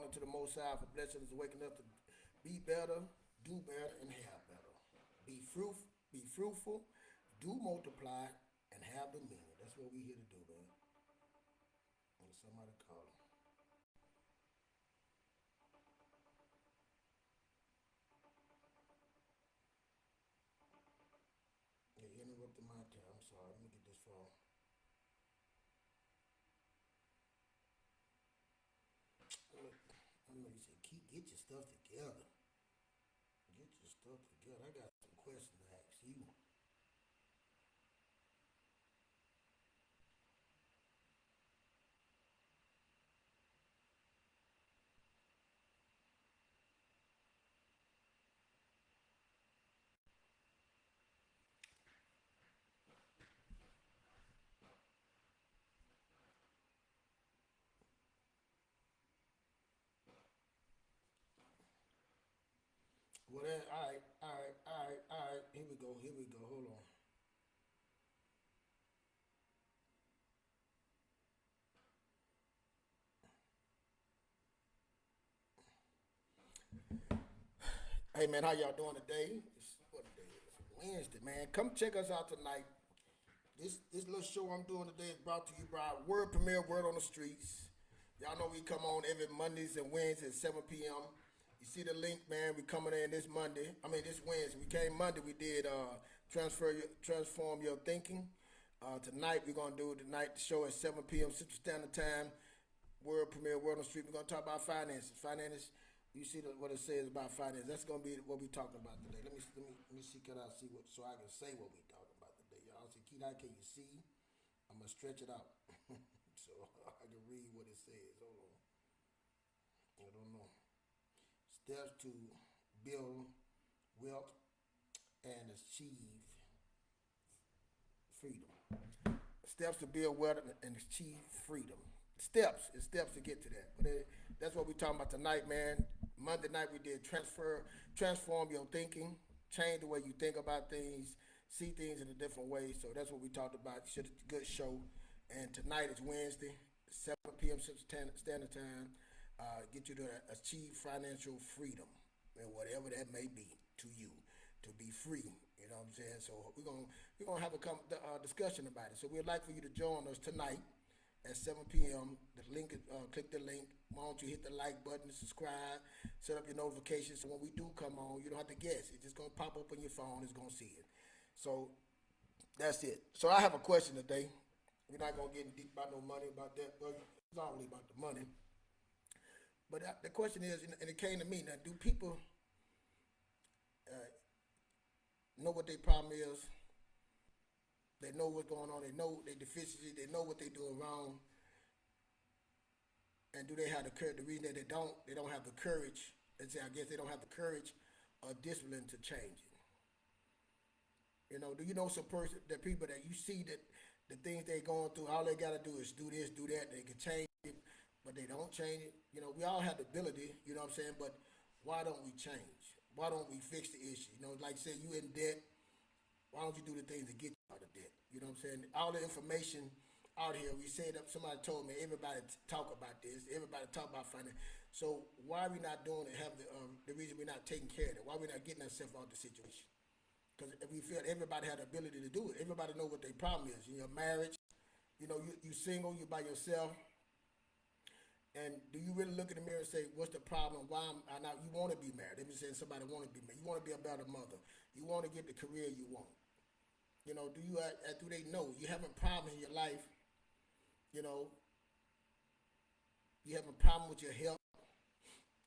unto the Most High for blessing us, waking up to be better, do better, and have better. Be fruitful, do multiply, and have dominion. That's what we here to do, man. And somebody call him. Yeah, he interrupted my time. I'm sorry. Let me get this phone. I know you said, keep get your stuff together. Get your stuff together. I got some questions to ask you. Well, then, all right, all right, all right, all right. Here we go. Here we go. Hold on. Hey, man, how y'all doing today? It's what day is it? Wednesday, man. Come check us out tonight. This little show I'm doing today is brought to you by Word Premier Word on the Streets. Y'all know we come on every Mondays and Wednesdays at 7 p.m. You see the link, man. We coming in this Monday. I mean this Wednesday. We came Monday. We did transform your thinking. Tonight we're gonna do tonight the show at 7 p.m. Central Standard Time. Word Premier Word on the Street. We're gonna talk about finances. Finances. You see what it says about finance. That's gonna be what we talking about today. Let me see. Can I see what so I can say what we talking about today? Y'all see, Keith, can you see? I'm gonna stretch it out so I can read what it says. Hold on. I don't know. Steps to build wealth and achieve freedom. Steps to build wealth and achieve freedom. Steps to get to that. But that's what we're talking about tonight, man. Monday night we did transform your thinking, change the way you think about things, see things in a different way. So that's what we talked about. Should a good show. And tonight is Wednesday, 7 p.m. Central Standard Time. Get you to achieve financial freedom, and whatever that may be to you, to be free. You know what I'm saying? So we're gonna have a discussion about it. So we'd like for you to join us tonight at 7 p.m. The link, click the link. Why don't you hit the like button, subscribe, set up your notifications so when we do come on, you don't have to guess. It's just gonna pop up on your phone. It's gonna see it. So that's it. So I have a question today. We're not gonna get deep about no money about that, but it's not really about the money. But the question is, and it came to me now: do people know what their problem is? They know what's going on. They know their deficiency. They know what they're doing wrong. And do they have the courage? The reason that they don't have the courage. And say, I guess they don't have the courage or discipline to change it. You know, do you know some person, the people that you see that the things they going through, all they got to do is do this, do that. They can change it, but they don't change it. You know, we all have the ability. You know what I'm saying? But why don't we change? Why don't we fix the issue? You know, like say you in debt. Why don't you do the things to get you out of debt? You know what I'm saying? All the information out here, we said that somebody told me everybody talk about this, everybody talk about finance. So why are we not doing it? Have the reason we're not taking care of it? Why are we not getting ourselves out of the situation? Because if we feel everybody had the ability to do it, everybody know what their problem is. In your marriage, you know, you single, you by yourself, and do you really look in the mirror and say, what's the problem? Why am I not? You want to be married. Let me say somebody want to be married. You want to be a better mother. You want to get the career you want. You know, do they know you having problems in your life? You know, you having a problem with your health.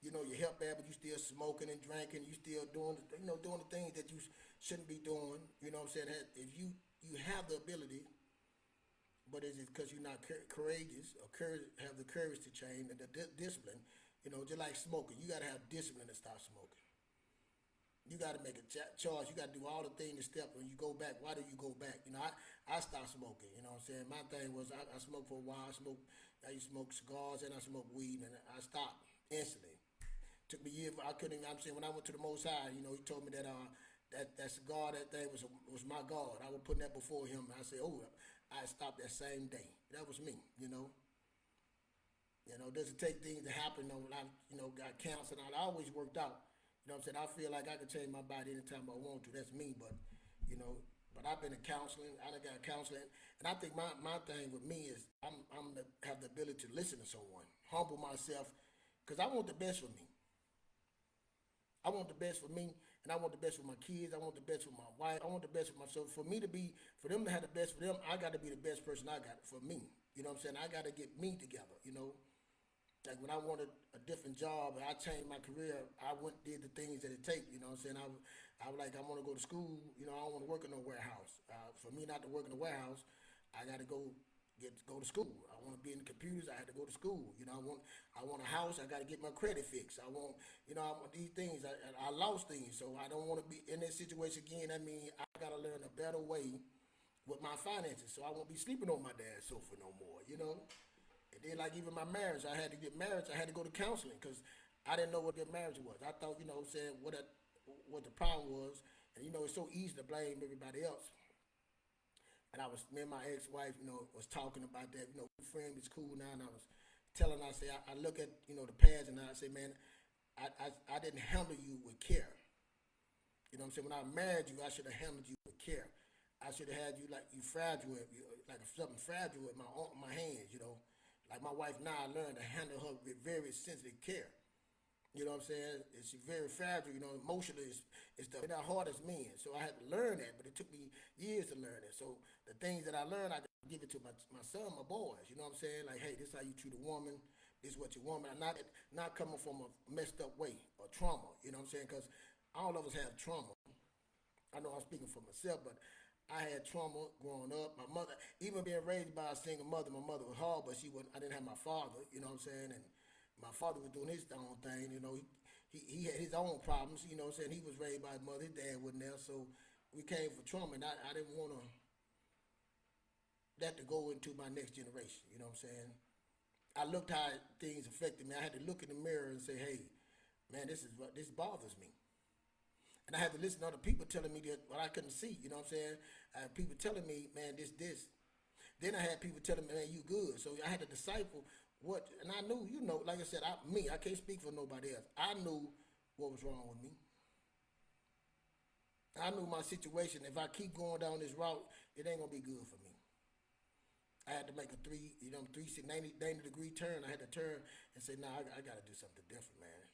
You know, your health bad, but you still smoking and drinking. You still doing doing the things that you shouldn't be doing. You know what I'm saying? If you have the ability, but is it because you're not courageous or have the courage to change and the discipline? You know, just like smoking, you got to have discipline to stop smoking. You got to make a choice. You got to do all the things to step. When you go back, why do you go back? You know, I stopped smoking. You know what I'm saying? My thing was I smoked for a while. I used to smoke cigars and I smoked weed, and I stopped instantly. Took me years. I couldn't. I'm saying when I went to the Most High, you know, He told me that that cigar, that thing was my God. I was putting that before Him. I said, oh, I stopped that same day. That was me. You know. Doesn't take things to happen. When I, got cancer and all, I always worked out. You know what I'm saying? I feel like I can change my body anytime I want to. That's me, you know, but I've been in counseling. I done got counseling, and I think my thing with me is have the ability to listen to someone, humble myself, because I want the best for me. I want the best for me, and I want the best for my kids. I want the best for my wife. I want the best for myself. For them to have the best for them, I got to be the best person I got for me. You know what I'm saying? I got to get me together. Like when I wanted a different job and I changed my career, I went did the things that it take. You know what I'm saying? I was like, I want to go to school. I don't want to work in no warehouse. For me not to work in a warehouse, I got to go to school. I want to be in the computers. I had to go to school. I want a house. I got to get my credit fixed. I want these things. I lost things, so I don't want to be in that situation again. I mean, I got to learn a better way with my finances, so I won't be sleeping on my dad's sofa no more. And then like even my marriage, I had to get married. I had to go to counseling because I didn't know what their marriage was. I thought, saying what the problem was, and it's so easy to blame everybody else. And me and my ex-wife, was talking about that. Friend is cool now, and I was telling her, I say, I look at, the past, and I say, man, I didn't handle you with care. You know what I'm saying? When I married you, I should have handled you with care. I should have had you like you fragile, like something fragile with my hands. Like my wife now, I learned to handle her with very sensitive care. You know what I'm saying? She's very fragile, emotionally it's the not hard as men. So I had to learn that, but it took me years to learn it. So the things that I learned, I give it to my son, my boys. You know what I'm saying? Like, hey, this is how you treat a woman. This is what you want. Not coming from a messed up way or trauma. You know what I'm saying? Because all of us have trauma. I know I'm speaking for myself, but I had trauma growing up. My mother, even being raised by a single mother, my mother was hard, but she wasn't. I didn't have my father. You know what I'm saying? And my father was doing his own thing. He had his own problems. You know what I'm saying? He was raised by his mother. His dad wasn't there, so we came for trauma, and I didn't want that to go into my next generation. You know what I'm saying? I looked how things affected me. I had to look in the mirror and say, hey, man, this bothers me. And I had to listen to other people telling me that what I couldn't see. You know what I'm saying? I had people telling me, man, this. Then I had people telling me, man, you good. So I had to decipher what, and I knew, like I said, I can't speak for nobody else. I knew what was wrong with me. I knew my situation. If I keep going down this route, it ain't gonna be good for me. I had to make a 90 degree turn. I had to turn and say, nah, I got to do something different, man.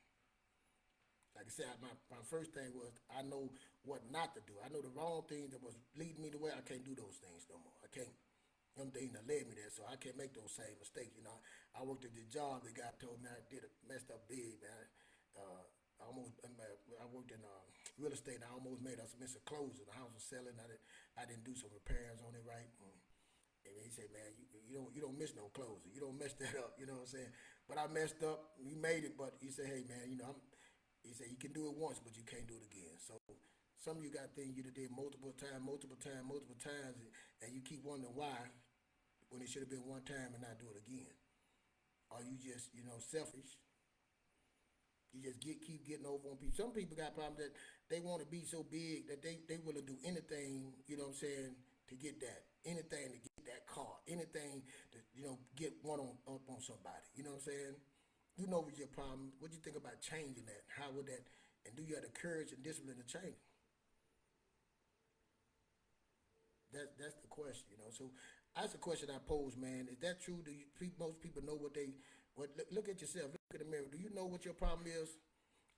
Like I said, my first thing was I know what not to do. I know the wrong things that was leading me the way. I can't do those things no more. I can't. Them things that led me there, so I can't make those same mistakes. I worked at this job. The guy told me I did it, messed up big, man. I worked in real estate. I almost made us miss a closing. The house was selling. I didn't do some repairs on it right. And he said, man, you don't miss no closing. You don't mess that up. You know what I'm saying? But I messed up. We made it. But he said, hey, man, he said you can do it once, but you can't do it again. So some of you got things you did multiple times, and you keep wondering why when it should have been one time and not do it again. Or you just selfish. You just keep getting over on people. Some people got problems that they want to be so big that they willing to do anything. You know what I'm saying, to get that. Anything to get that car. Anything to get one up on somebody. You know what I'm saying? What's your problem. What do you think about changing that? How would that? And do you have the courage and discipline to change? That's the question. So that's the question I pose, man. Is that true? Most people know what they? Look at yourself. Look in the mirror. Do you know what your problem is?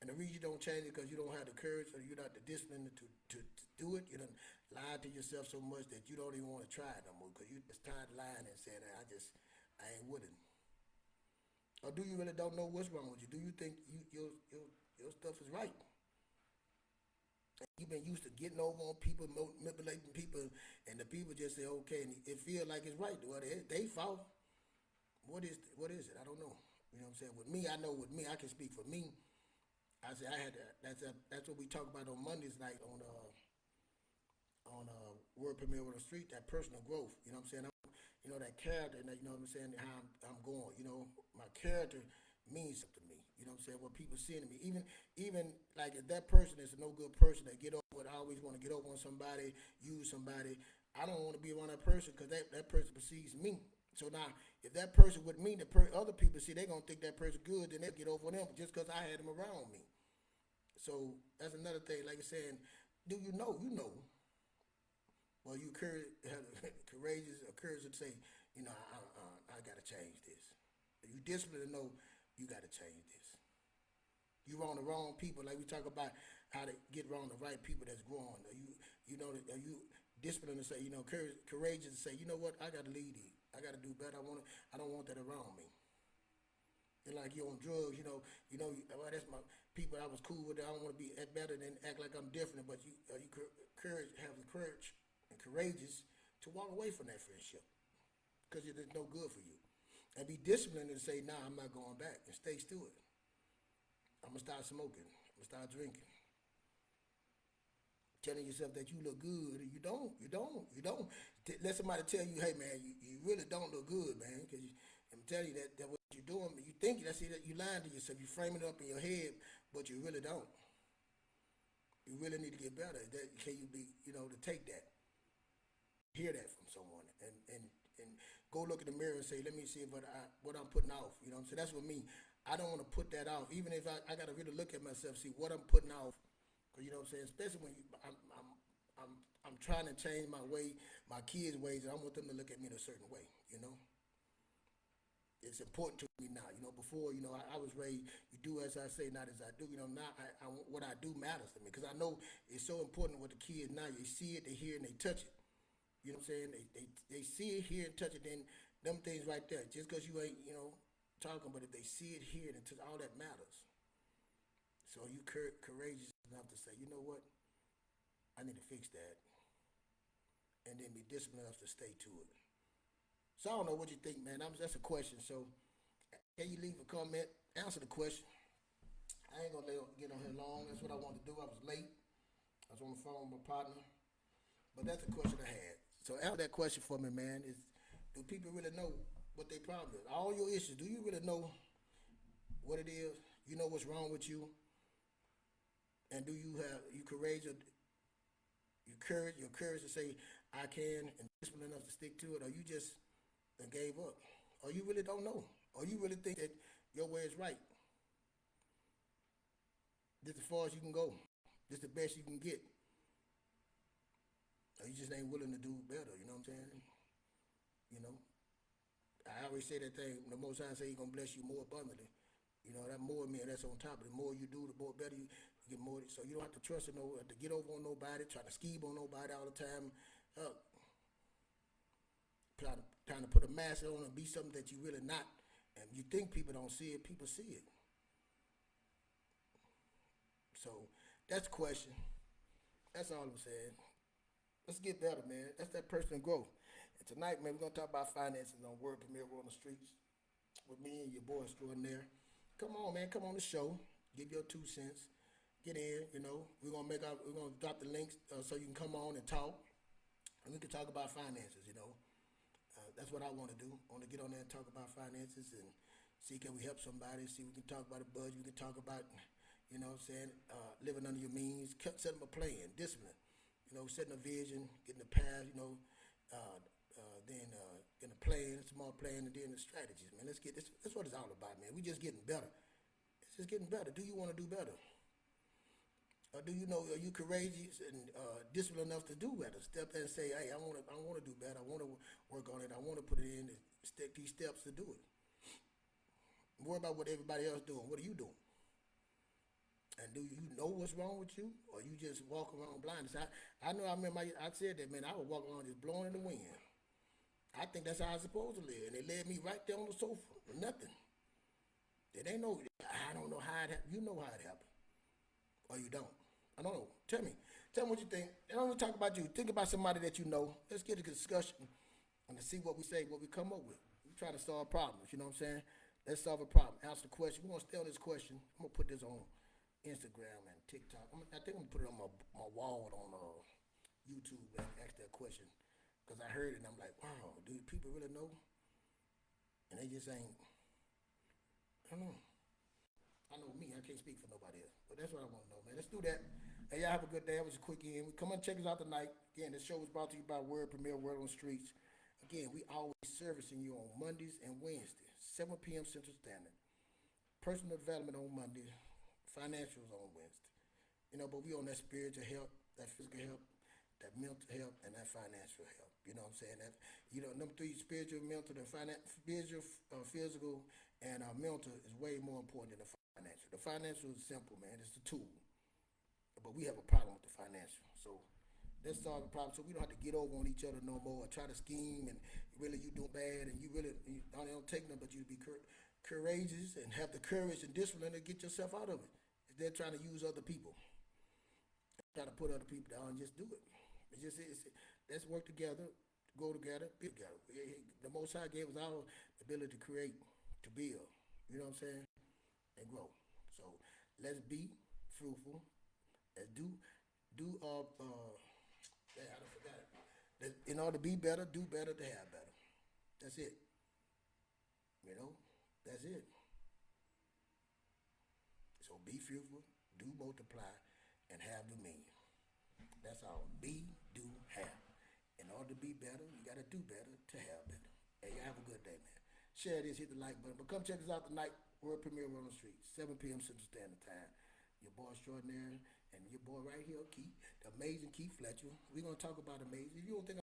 And the reason you don't change it because you don't have the courage or you're not the discipline to do it. You don't lie to yourself so much that you don't even want to try it no more because you just tired of lying and saying, I ain't with it. Or do you really don't know what's wrong with you? Do you think your stuff is right? You've been used to getting over on people, manipulating people, and the people just say okay, and it feel like it's right. Well, they fault. What is it? I don't know. You know what I'm saying? With me, I know with me, I can speak for me. I said I had to, that's what we talk about on Mondays night on Word Premiere on the Street, that personal growth. You know what I'm saying? That character, and you know what I'm saying, how I'm going. My character means something to me. You know what I'm saying? What people see in me, even like if that person is a no good person that get over it, I always want to get over on somebody, use somebody. I don't want to be around that person because that person perceives me. So now, if that person with me, other people see they gonna think that person good, then they get over on them just because I had them around me. So that's another thing. Like you're saying, do you know? You know. Well, you courageous or courage to say, I gotta change this. You disciplined to know you gotta change this. You around the wrong people. Like we talk about how to get around the right people that's growing. Are you disciplined to say, courageous to say, you know what, I gotta lead these. I gotta do better. I don't want that around me. And like you're on drugs, well, that's my people I was cool with. I don't want to be better than act like I'm different. But you courage, have the courage and courageous to walk away from that friendship because it is no good for you. And be disciplined and say, nah, I'm not going back, and stay to it. I'm gonna start smoking. I'm gonna start drinking. Telling yourself that you look good, and you don't. Let somebody tell you, hey man, you really don't look good, man, because I'm telling you that what you're doing, you think that's it, you lying to yourself, you framing it up in your head, but you really don't. You really need to get better. Can you be, to take that, hear that from someone, and go look in the mirror and say, let me see what I'm putting off. So that's what me. I don't want to put that off, even if I got to really look at myself, see what I'm putting off. Cause you know what I'm saying. Especially when I'm trying to change my way, my kids' ways, and I want them to look at me in a certain way. It's important to me now. Before, I was raised, you do as I say, not as I do. Now what I do matters to me because I know it's so important with the kids now. You see it, they hear, and they touch it. You know what I'm saying? They see it, hear, and touch it. Then them things right there. Just because you ain't, talking, but if they see it, hear it, and touch, all that matters. So you courageous enough to say, you know what? I need to fix that, and then be disciplined enough to stay to it. So I don't know what you think, man. That's a question. So can you leave a comment? Answer the question. I ain't gonna get on here long. That's what I wanted to do. I was late. I was on the phone with my partner, but that's the question I had. So answer that question for me, man. Is do people really know what their problem is? All your issues. Do you really know what it is? You know what's wrong with you, and do you have you courageous? Your courage to say I can, and discipline enough to stick to it, or you just gave up, or you really don't know, or you really think that your way is right. This as far as you can go. This the best you can get. Or you just ain't willing to do better. You know what I'm saying? You know, I always say that thing. The Most High say He's gonna bless you more abundantly. That more me, and that's on top of it. The more you do, the more better you get more. So you don't have to trust to get over on nobody, try to scheme on nobody all the time. Uh, trying to put a mask on and be something that you really not. And you think people don't see it, people see it. So that's the question. That's all I'm saying. Let's get better, man. That's that personal growth. And tonight, man, we're gonna talk about finances on Word Premier World on the Streets with me and your boy extraordinaire. Come on, man. Come on the show. Give your 2 cents. Get in. We're gonna drop the links so you can come on and talk, and we can talk about finances. That's what I want to do. I want to get on there and talk about finances and see can we help somebody. See we can talk about a budget. We can talk about, living under your means, setting a plan, discipline. Setting a vision, getting a path. Then getting a plan, a small plan, and then the strategies. Man, let's get this. That's what it's all about, man. We just getting better. It's just getting better. Do you want to do better? Or do you know? Are you courageous and disciplined enough to do better? Step there and say, "Hey, I want to do better. I want to work on it. I want to put it in and take these steps to do it." Worry about what everybody else doing. What are you doing? And do you know what's wrong with you, or you just walk around blind? I know. I remember I said that, man. I would walk around just blowing in the wind. I think that's how I'm supposed to live, and they led me right there on the sofa with nothing. It ain't no. I don't know how it happened. You know how it happened, or you don't. I don't know. Tell me what you think. I don't want to talk about you. Think about somebody that you know. Let's get a discussion and see what we say, what we come up with. We're trying to solve problems. You know what I'm saying? Let's solve a problem. Answer the question. We're gonna stay on this question. I'm gonna put this on Instagram and TikTok. I think I'm gonna put it on my wall on YouTube and ask that question because I heard it and I'm like, wow, do people really know? And they just ain't. I don't know. I know me. I can't speak for nobody else, but that's what I want to know, man. Let's do that. Hey, y'all have a good day. It was a quick end. Come on, check us out tonight. Again, this show was brought to you by Word Premier World on the Streets. Again, we always servicing you on Mondays and Wednesdays, 7 p.m. Central Standard. Personal development on Monday, financials on Wednesday. But we on that spiritual health, that physical health, that mental health, and that financial health. You know what I'm saying? That number three, spiritual, mental, and spiritual, physical, and mental is way more important than the financial. The financial is simple, man. It's a tool, but we have a problem with the financial. So let's solve the problem so we don't have to get over on each other no more or try to scheme and really you doing bad and you really don't take nothing but you to be courageous and have the courage and discipline to get yourself out of it. They're trying to use other people, try to put other people down and just do it. Let's work together, go together, be together. The Most High gave us our ability to create, to build. You know what I'm saying? And grow. So let's be fruitful. Let's yeah, I forgot it. In order to be better, do better to have better. That's it. You know, that's it. So be fruitful, do multiply, and have dominion. That's all. Be, do, have. In order to be better, you got to do better to have better. Hey, you have a good day, man. Share this, hit the like button. But come check us out tonight. World premiere on the street, 7 p.m. Central Standard Time. Your boy Extraordinary and your boy right here, Keith, the amazing Keith Fletcher. We're gonna talk about amazing. If you don't think